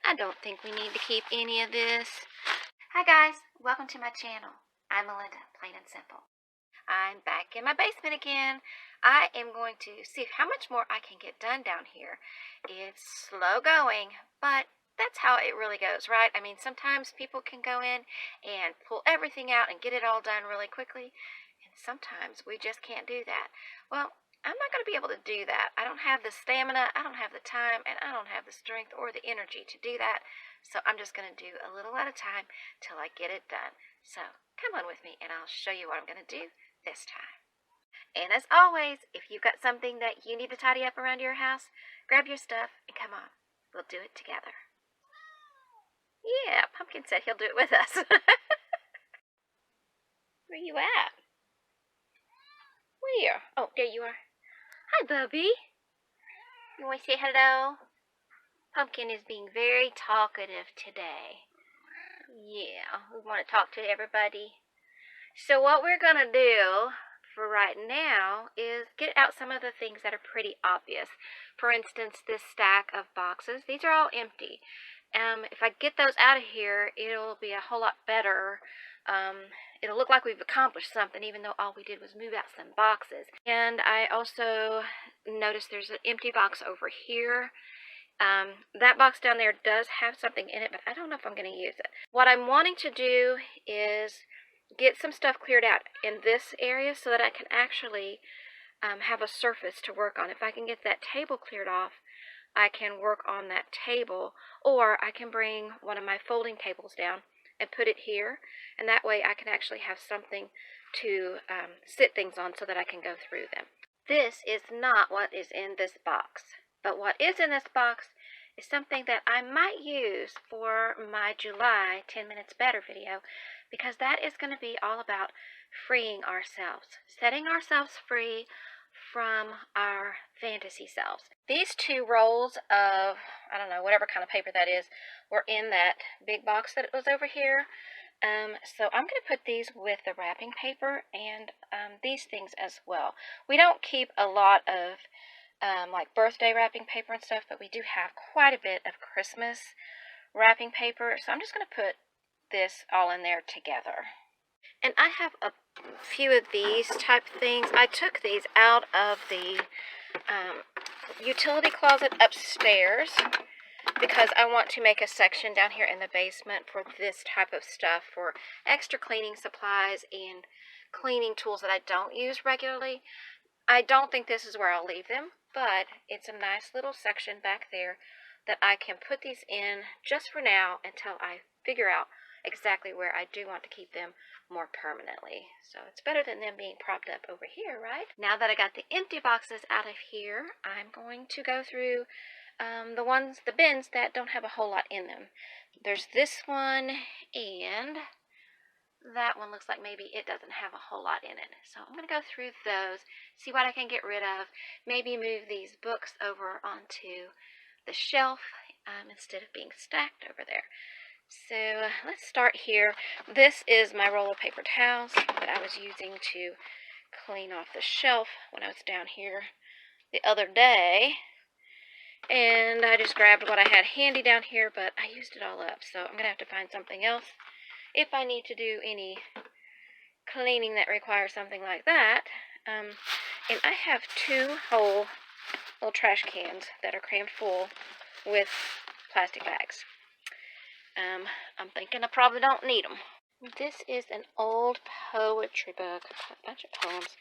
I don't think we need to keep any of this. Hi guys, welcome to my channel. I'm Melinda, plain and simple. I'm back in my basement again. I am going to see how much more I can get done down here. It's slow going, but that's how it really goes, right? I mean, sometimes people can go in and pull everything out and get it all done really quickly, and sometimes we just can't do that. Well, I'm not going to be able to do that. I don't have the stamina, I don't have the time, and I don't have the strength or the energy to do that. So I'm just going to do a little at a time till I get it done. So come on with me and I'll show you what I'm going to do this time. And as always, if you've got something that you need to tidy up around your house, grab your stuff and come on. We'll do it together. Yeah, Pumpkin said he'll do it with us. Where you at? Where? Oh, there you are. Hi, Bubby. You want to say hello? Pumpkin is being very talkative today. Yeah, we want to talk to everybody. So what we're going to do for right now is get out some of the things that are pretty obvious. For instance, this stack of boxes. These are all empty. If I get those out of here, it'll be a whole lot better. It'll look like we've accomplished something, even though all we did was move out some boxes. And I also noticed there's an empty box over here. That box down there does have something in it, but I don't know if I'm going to use it. What I'm wanting to do is get some stuff cleared out in this area so that I can actually have a surface to work on. If I can get that table cleared off, I can work on that table, or I can bring one of my folding tables down and put it here, and that way I can actually have something to sit things on so that I can go through them. This is not what is in this box, but what is in this box is something that I might use for my July 10 Minutes Better video, because that is going to be all about freeing ourselves, setting ourselves free from our fantasy selves. These 2 rolls of, I don't know, whatever kind of paper that is, were in that big box that was over here. So I'm going to put these with the wrapping paper and these things as well. We don't keep a lot of like birthday wrapping paper and stuff, but we do have quite a bit of Christmas wrapping paper. So I'm just going to put this all in there together. And I have a few of these type things. I took these out of the utility closet upstairs because I want to make a section down here in the basement for this type of stuff, for extra cleaning supplies and cleaning tools that I don't use regularly. I don't think this is where I'll leave them, but it's a nice little section back there that I can put these in just for now until I figure out exactly where I do want to keep them more permanently. So it's better than them being propped up over here, right? Now that I got the empty boxes out of here, I'm going to go through the bins that don't have a whole lot in them. There's this one, and that one looks like maybe it doesn't have a whole lot in it. So I'm going to go through those, see what I can get rid of, maybe move these books over onto the shelf instead of being stacked over there. So let's start here. This is my roll of paper towels that I was using to clean off the shelf when I was down here the other day. And I just grabbed what I had handy down here, but I used it all up. So I'm going to have to find something else if I need to do any cleaning that requires something like that. And I have 2 whole little trash cans that are crammed full with plastic bags. I'm thinking I probably don't need them. This is an old poetry book, a bunch of poems,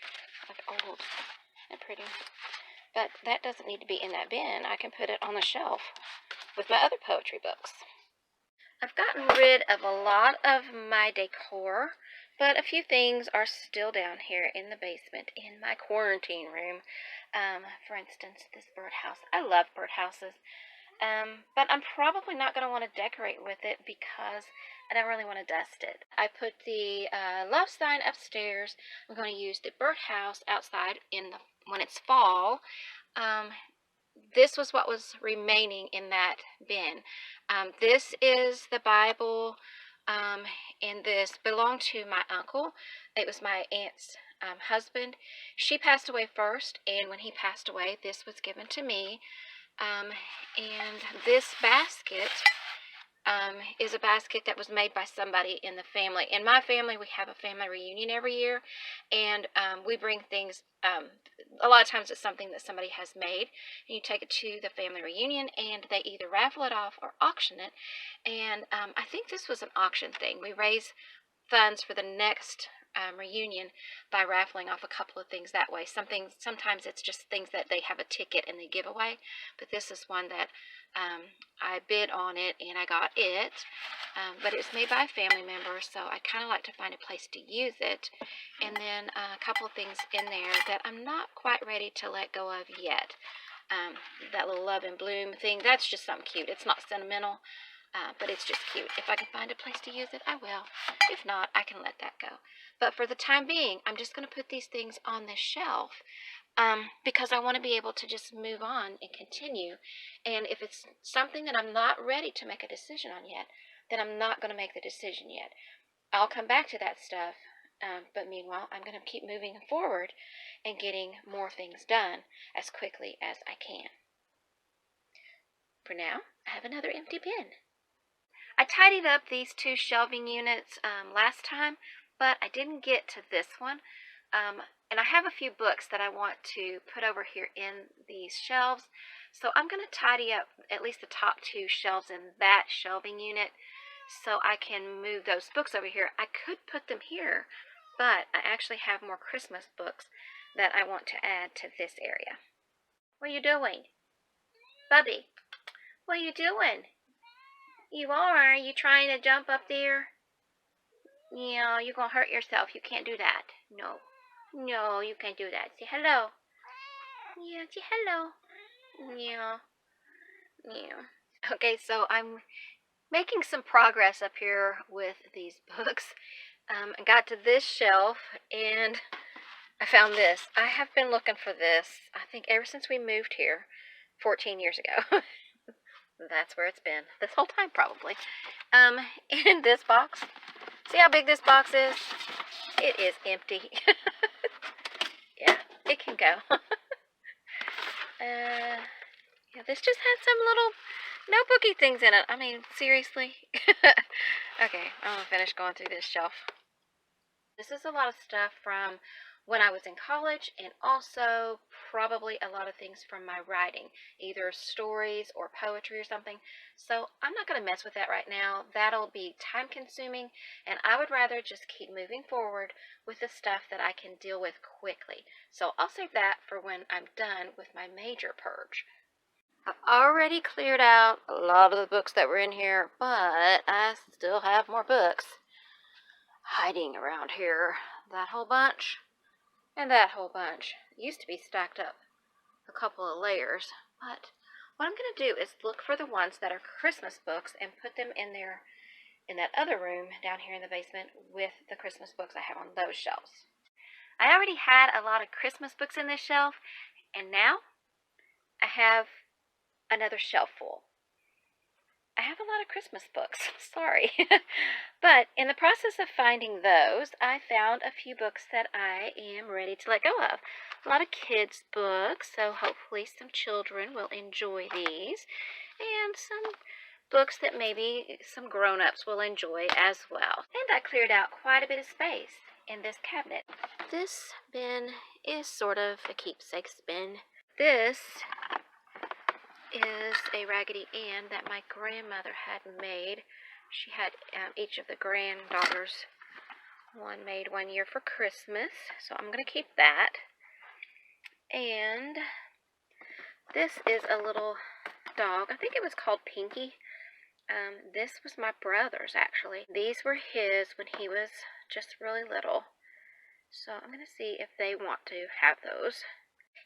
like old and pretty. But that doesn't need to be in that bin. I can put it on the shelf with my other poetry books. I've gotten rid of a lot of my decor, but a few things are still down here in the basement in my quarantine room. For instance, this birdhouse. I love birdhouses. But I'm probably not going to want to decorate with it because I don't really want to dust it. I put the love sign upstairs. I'm going to use the birdhouse outside when it's fall. This was what was remaining in that bin. This is the Bible, and this belonged to my uncle. It was my aunt's husband. She passed away first, and when he passed away, this was given to me. And this basket is a basket that was made by somebody in the family. In my family, we have a family reunion every year, and we bring things. A lot of times it's something that somebody has made, and you take it to the family reunion, and they either raffle it off or auction it. And I think this was an auction thing. We raise funds for the next reunion by raffling off a couple of things that way. Sometimes it's just things that they have a ticket and they give away, but this is one that I bid on it and I got it, but it's made by a family member, so I kind of like to find a place to use it. And then a couple of things in there that I'm not quite ready to let go of yet. That little love and bloom thing, that's just something cute. It's not sentimental, but it's just cute. If I can find a place to use it, I will. If not, I can let that go. But for the time being, I'm just going to put these things on this shelf because I want to be able to just move on and continue. And if it's something that I'm not ready to make a decision on yet, then I'm not going to make the decision yet. I'll come back to that stuff. But meanwhile, I'm going to keep moving forward and getting more things done as quickly as I can. For now, I have another empty bin. I tidied up these two shelving units last time, but I didn't get to this one. And I have a few books that I want to put over here in these shelves. So I'm going to tidy up at least the top two shelves in that shelving unit so I can move those books over here. I could put them here, but I actually have more Christmas books that I want to add to this area. What are you doing? Bubby, what are you doing? You are? You trying to jump up there? Yeah, you're going to hurt yourself. You can't do that. No. No, you can't do that. Say hello. Yeah, say hello. Yeah. Yeah. Okay, so I'm making some progress up here with these books. I got to this shelf, and I found this. I have been looking for this, I think, ever since we moved here 14 years ago. That's where it's been. This whole time, probably. In this box. See how big this box is? It is empty. Yeah, it can go. Yeah, this just had some little notebooky things in it. I mean, seriously? Okay, I'm gonna finish going through this shelf. This is a lot of stuff from when I was in college, and also probably a lot of things from my writing, either stories or poetry or something. So I'm not going to mess with that right now. That'll be time consuming, and I would rather just keep moving forward with the stuff that I can deal with quickly. So I'll save that for when I'm done with my major purge. I've already cleared out a lot of the books that were in here, but I still have more books hiding around here. That whole bunch. And that whole bunch used to be stacked up a couple of layers, but what I'm going to do is look for the ones that are Christmas books and put them in there in that other room down here in the basement with the Christmas books I have on those shelves. I already had a lot of Christmas books in this shelf, and now I have another shelf full. I have a lot of Christmas books, sorry. But in the process of finding those, I found a few books that I am ready to let go of. A lot of kids' books, so hopefully some children will enjoy these. And some books that maybe some grown-ups will enjoy as well. And I cleared out quite a bit of space in this cabinet. This bin is sort of a keepsakes bin. This is a Raggedy Ann that my grandmother had made. She had each of the granddaughters one made one year for Christmas, so I'm going to keep that. And this is a little dog. I think it was called Pinky. This was my brother's, actually. These were his when he was just really little. So I'm going to see if they want to have those.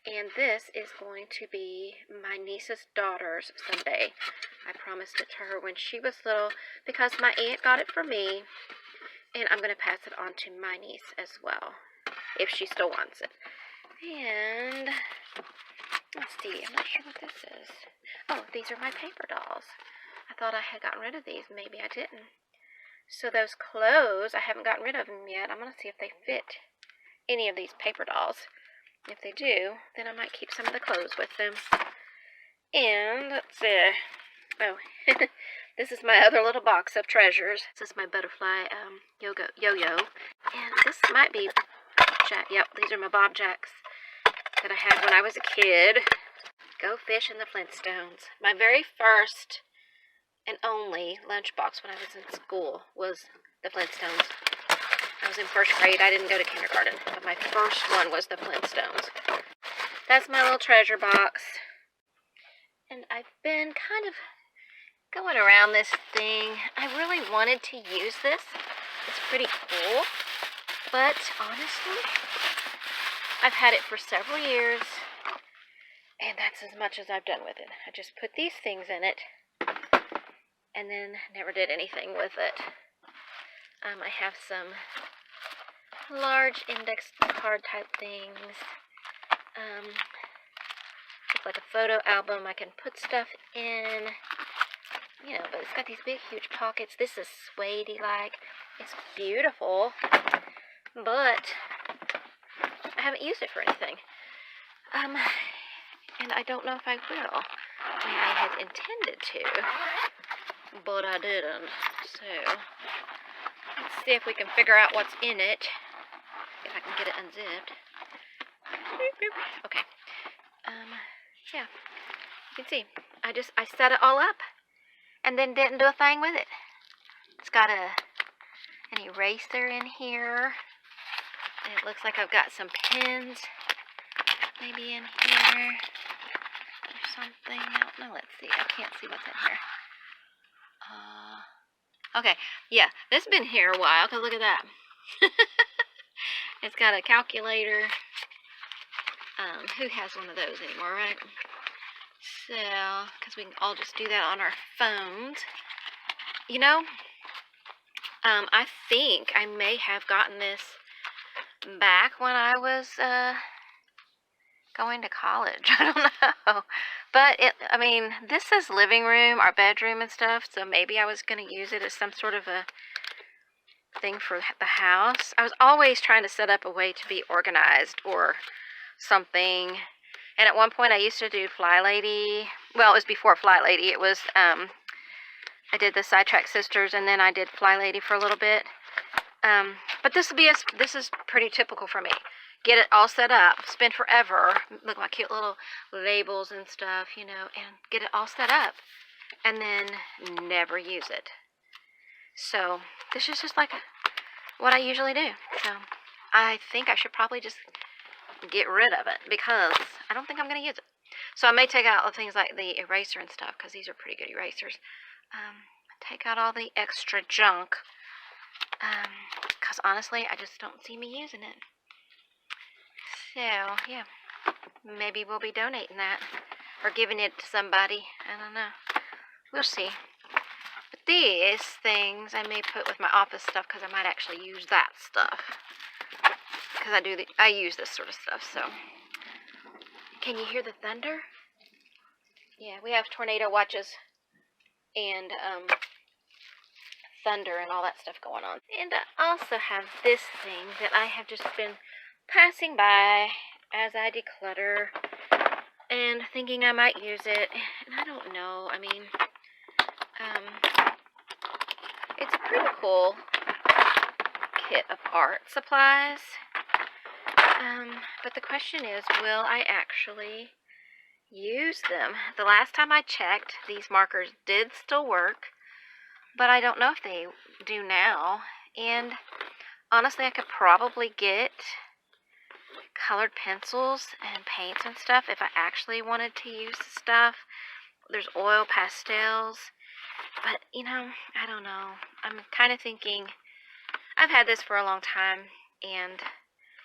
And this is going to be my niece's daughter's someday. I promised it to her when she was little because my aunt got it for me. And I'm going to pass it on to my niece as well, if she still wants it. And let's see, I'm not sure what this is. Oh, these are my paper dolls. I thought I had gotten rid of these. Maybe I didn't. So those clothes, I haven't gotten rid of them yet. I'm going to see if they fit any of these paper dolls. If they do, then I might keep some of the clothes with them. And let's see, Oh, this is my other little box of treasures. This is my butterfly yo-yo. And this might be yep, these are my Bob Jacks that I had when I was a kid. Go fish in the Flintstones. My very first and only lunchbox when I was in school was the Flintstones. I was in first grade. I didn't go to kindergarten, but my first one was the Flintstones. That's my little treasure box. And I've been kind of going around this thing. I really wanted to use this. It's pretty cool. But honestly, I've had it for several years. And that's as much as I've done with it. I just put these things in it. And then never did anything with it. I have some large index card type things. It's like a photo album I can put stuff in. You know, but it's got these big, huge pockets. This is suede-like. It's beautiful. But I haven't used it for anything. And I don't know if I will. I mean, I had intended to, but I didn't. So, let's see if we can figure out what's in it. If I can get it unzipped. Okay. Yeah. You can see. I set it all up and then didn't do a thing with it. It's got an eraser in here. And it looks like I've got some pins maybe in here. Or something. No, let's see. I can't see what's in here. Okay, yeah, this has been here a while, because look at that. It's got a calculator. Who has one of those anymore, right? So, because we can all just do that on our phones. You know, I think I may have gotten this back when I was going to college. I don't know. But, I mean, this says living room, our bedroom and stuff, so maybe I was going to use it as some sort of a thing for the house. I was always trying to set up a way to be organized or something. And at one point I used to do Fly Lady. Well, it was before Fly Lady. It was, I did the Sidetrack Sisters, and then I did Fly Lady for a little bit. But this is pretty typical for me. Get it all set up, spend forever, look at my cute little labels and stuff, you know, and get it all set up, and then never use it. So, this is just like what I usually do. So, I think I should probably just get rid of it, because I don't think I'm going to use it. So, I may take out the things like the eraser and stuff, because these are pretty good erasers. Take out all the extra junk, because honestly, I just don't see me using it. So, yeah, maybe we'll be donating that, or giving it to somebody. I don't know. We'll see. But these things I may put with my office stuff, because I might actually use that stuff. Because I use this sort of stuff, so. Can you hear the thunder? Yeah, we have tornado watches and thunder and all that stuff going on. And I also have this thing that I have just been passing by as I declutter and thinking I might use it, and I don't know. I mean, it's a pretty cool kit of art supplies, but the question is, will I actually use them? The last time I checked, these markers did still work, but I don't know if they do now, and honestly, I could probably get colored pencils and paints and stuff if I actually wanted to use the stuff. There's oil pastels, but you know, I don't know. I'm kind of thinking, I've had this for a long time, and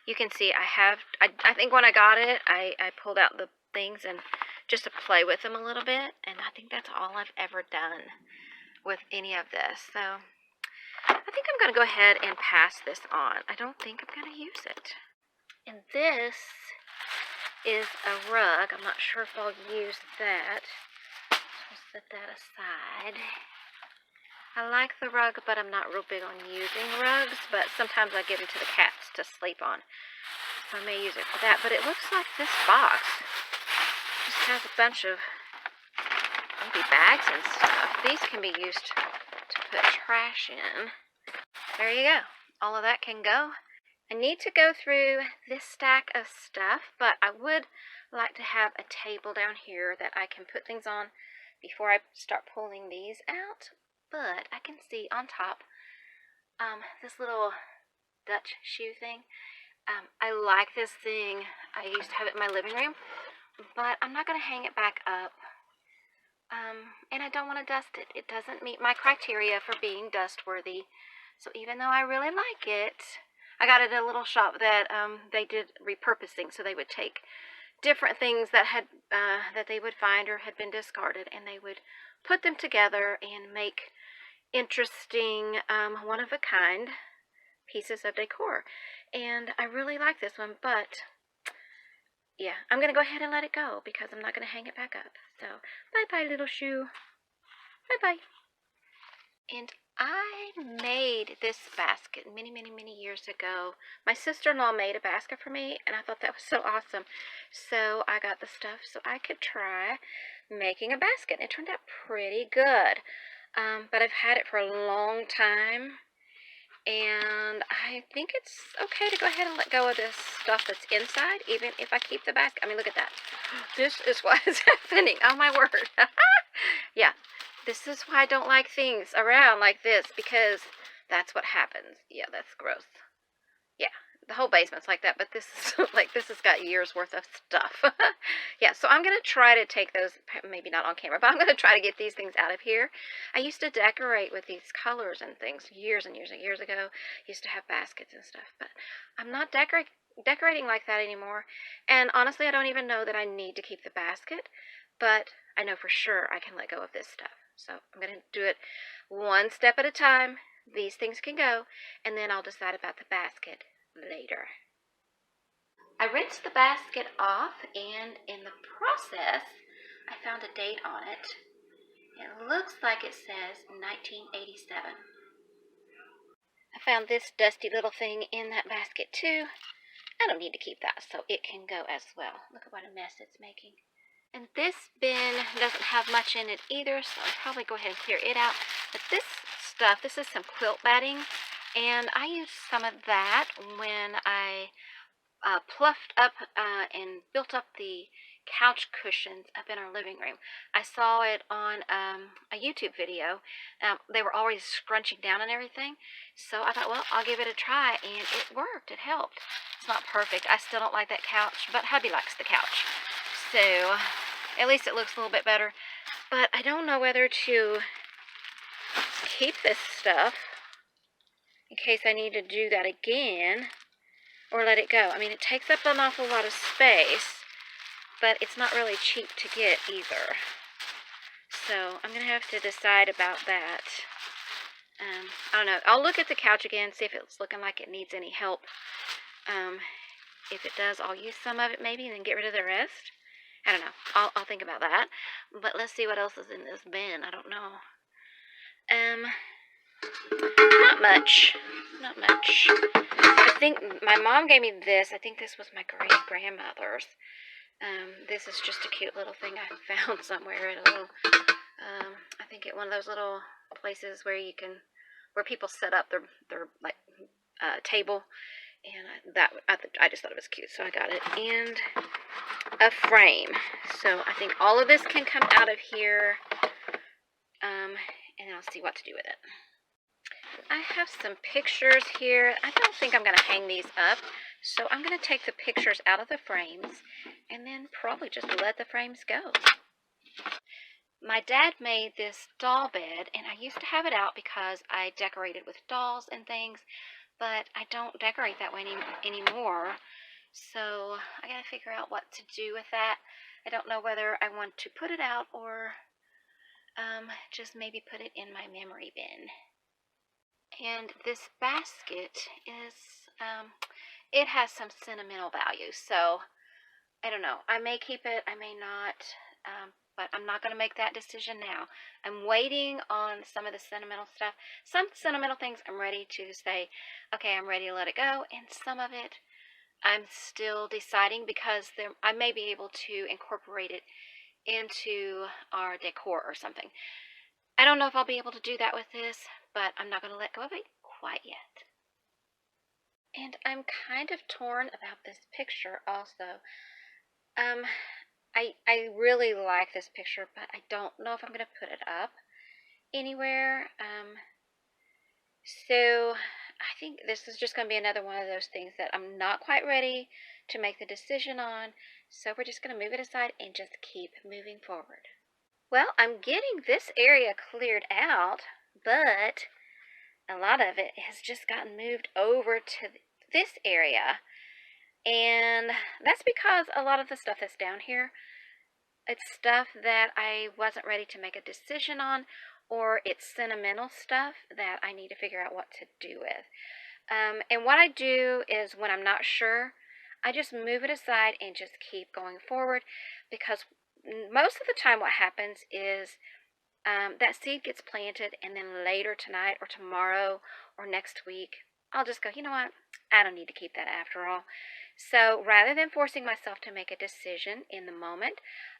you can see I think when I got it, I pulled out the things and just to play with them a little bit, and I think that's all I've ever done with any of this. So I think I'm going to go ahead and pass this on. I don't think I'm going to use it. And this is a rug. I'm not sure if I'll use that. So I'll set that aside. I like the rug, but I'm not real big on using rugs. But sometimes I give them to the cats to sleep on. So I may use it for that. But it looks like this box just has a bunch of maybe bags and stuff. These can be used to put trash in. There you go. All of that can go. I need to go through this stack of stuff, but I would like to have a table down here that I can put things on before I start pulling these out. But I can see on top this little Dutch shoe thing. I like this thing. I used to have it in my living room, but I'm not going to hang it back up. And I don't want to dust it. It doesn't meet my criteria for being dust worthy. So even though I really like it, I got it at a little shop that they did repurposing. So they would take different things that had that they would find or had been discarded, and they would put them together and make interesting one-of-a-kind pieces of decor. And I really like this one, but yeah, I'm going to go ahead and let it go because I'm not going to hang it back up. So, bye-bye, little shoe. Bye-bye. And I made this basket many, many, many years ago. My sister-in-law made a basket for me, and I thought that was so awesome. So I got the stuff so I could try making a basket. It turned out pretty good. But I've had it for a long time. And I think it's okay to go ahead and let go of this stuff that's inside, even if I keep the basket. I mean, look at that. This is what is happening. Oh, my word. Yeah, this is why I don't like things around like this, because that's what happens. Yeah, that's gross. Yeah, the whole basement's like that, but this is like, this has got years worth of stuff. Yeah, so I'm going to try to take those, maybe not on camera, but I'm going to try to get these things out of here. I used to decorate with these colors and things years and years and years ago. Used to have baskets and stuff, but I'm not decorating like that anymore. And honestly, I don't even know that I need to keep the basket, but I know for sure I can let go of this stuff. So I'm going to do it one step at a time. These things can go, and then I'll decide about the basket later. I rinsed the basket off, and in the process, I found a date on it. It looks like it says 1987. I found this dusty little thing in that basket too. I don't need to keep that, so it can go as well. Look at what a mess it's making. And this bin doesn't have much in it either, so I'll probably go ahead and clear it out. But this stuff, this is some quilt batting, and I used some of that when I pluffed up and built up the couch cushions up in our living room. I saw it on a YouTube video. They were always scrunching down and everything, so I thought, well, I'll give it a try, and it worked. It helped. It's not perfect. I still don't like that couch, but hubby likes the couch, so at least it looks a little bit better. But I don't know whether to keep this stuff in case I need to do that again, or let it go. I mean, it takes up an awful lot of space, but it's not really cheap to get either. So I'm going to have to decide about that. I don't know. I'll look at the couch again, see if it's looking like it needs any help. If it does, I'll use some of it maybe and then get rid of the rest. I don't know. I'll think about that. But let's see what else is in this bin. I don't know. Not much. Not much. I think my mom gave me this. I think this was my great-grandmother's. This is just a cute little thing I found somewhere at a little, I think at one of those little places where you can, where people set up their like, table. And I just thought it was cute, so I got it. And a frame. So I think all of this can come out of here, and I'll see what to do with it. I have some pictures here. I don't think I'm going to hang these up, so I'm going to take the pictures out of the frames and then probably just let the frames go. My dad made this doll bed, and I used to have it out because I decorated with dolls and things, but I don't decorate that way anymore, so I got to figure out what to do with that. I don't know whether I want to put it out or just maybe put it in my memory bin. And this basket is, it has some sentimental value, so I don't know. I may keep it, I may not, but I'm not going to make that decision now. I'm waiting on some of the sentimental stuff. Some sentimental things I'm ready to say, okay, I'm ready to let it go, and some of it I'm still deciding because I may be able to incorporate it into our decor or something. I don't know if I'll be able to do that with this, but I'm not going to let go of it quite yet. And I'm kind of torn about this picture also. I really like this picture, but I don't know if I'm going to put it up anywhere. So I think this is just going to be another one of those things that I'm not quite ready to make the decision on. So we're just going to move it aside and just keep moving forward. Well, I'm getting this area cleared out, but a lot of it has just gotten moved over to this area. And that's because a lot of the stuff that's down here, it's stuff that I wasn't ready to make a decision on, or it's sentimental stuff that I need to figure out what to do with. And what I do is when I'm not sure, I just move it aside and just keep going forward, because most of the time what happens is that seed gets planted, and then later tonight or tomorrow or next week, I'll just go, you know what? I don't need to keep that after all. So rather than forcing myself to make a decision in the moment,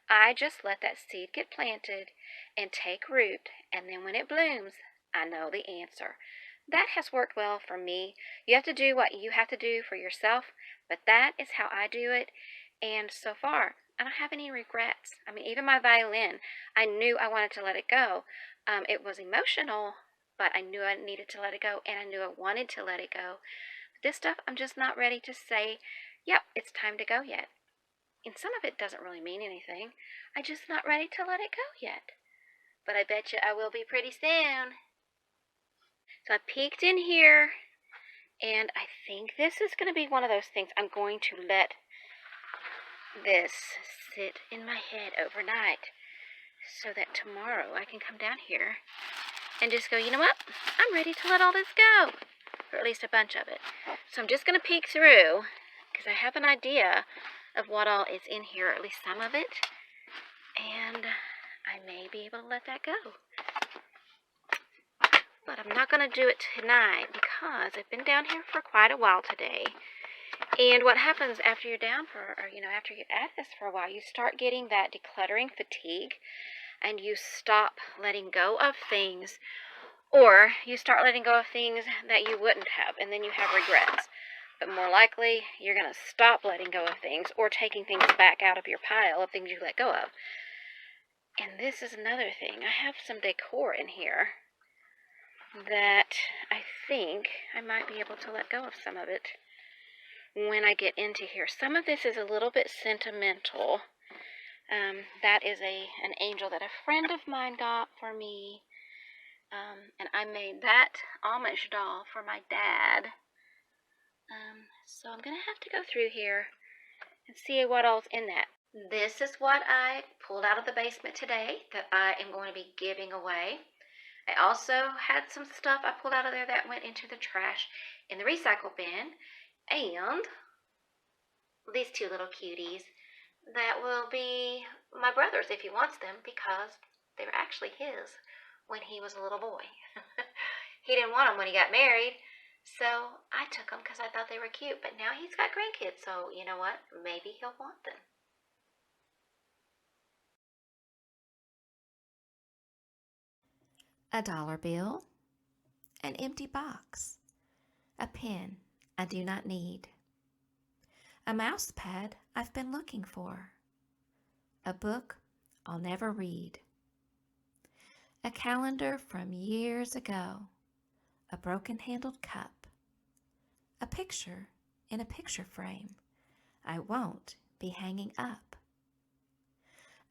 I just let that seed get planted and take root. And then when it blooms, I know the answer. That has worked well for me. You have to do what you have to do for yourself, but that is how I do it. And so far, I don't have any regrets. I mean, even my violin, I knew I wanted to let it go. It was emotional, but I knew I needed to let it go, and I knew I wanted to let it go. But this stuff, I'm just not ready to say, yep, it's time to go yet. And some of it doesn't really mean anything. I'm just not ready to let it go yet. But I bet you I will be pretty soon. So I peeked in here, and I think this is going to be one of those things I'm going to let this sit in my head overnight, so that tomorrow I can come down here and just go, you know what? I'm ready to let all this go, or at least a bunch of it. So I'm just going to peek through, because I have an idea of what all is in here, or at least some of it, and I may be able to let that go. But I'm not going to do it tonight, because I've been down here for quite a while today. And what happens after you're down for, or after you're at this for a while, you start getting that decluttering fatigue, and you stop letting go of things, or you start letting go of things that you wouldn't have, and then you have regrets. But more likely, you're going to stop letting go of things, or taking things back out of your pile of things you let go of. And this is another thing. I have some decor in here that I think I might be able to let go of some of it when I get into here. Some of this is a little bit sentimental. That is an angel that a friend of mine got for me. And I made that Amish doll for my dad. So I'm going to have to go through here and see what all's in that. This is what I pulled out of the basement today that I am going to be giving away. I also had some stuff I pulled out of there that went into the trash in the recycle bin. And these two little cuties that will be my brother's if he wants them, because they were actually his when he was a little boy. He didn't want them when he got married, so I took them because I thought they were cute. But now he's got grandkids, so you know what? Maybe he'll want them. A dollar bill, an empty box, a pen I do not need, a mouse pad I've been looking for, a book I'll never read, a calendar from years ago, a broken-handled cup, a picture in a picture frame I won't be hanging up,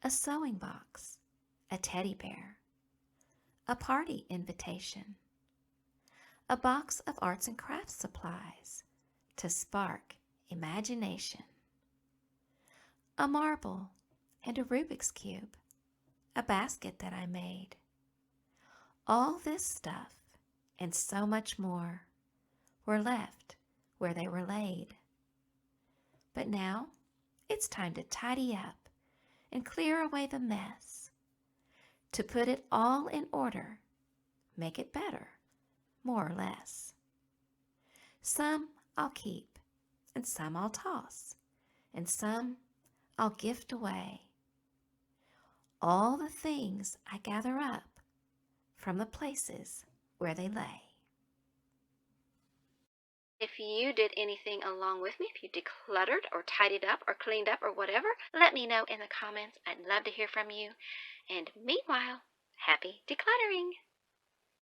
a sewing box, a teddy bear, a party invitation, a box of arts and crafts supplies to spark imagination, a marble and a Rubik's Cube, a basket that I made. All this stuff and so much more were left where they were laid. But now it's time to tidy up and clear away the mess, to put it all in order, make it better, more or less. Some I'll keep, and some I'll toss, and some I'll gift away. all the things I gather up from the places where they lay. If you did anything along with me, if you decluttered or tidied up or cleaned up or whatever, let me know in the comments. I'd love to hear from you. And meanwhile, happy decluttering!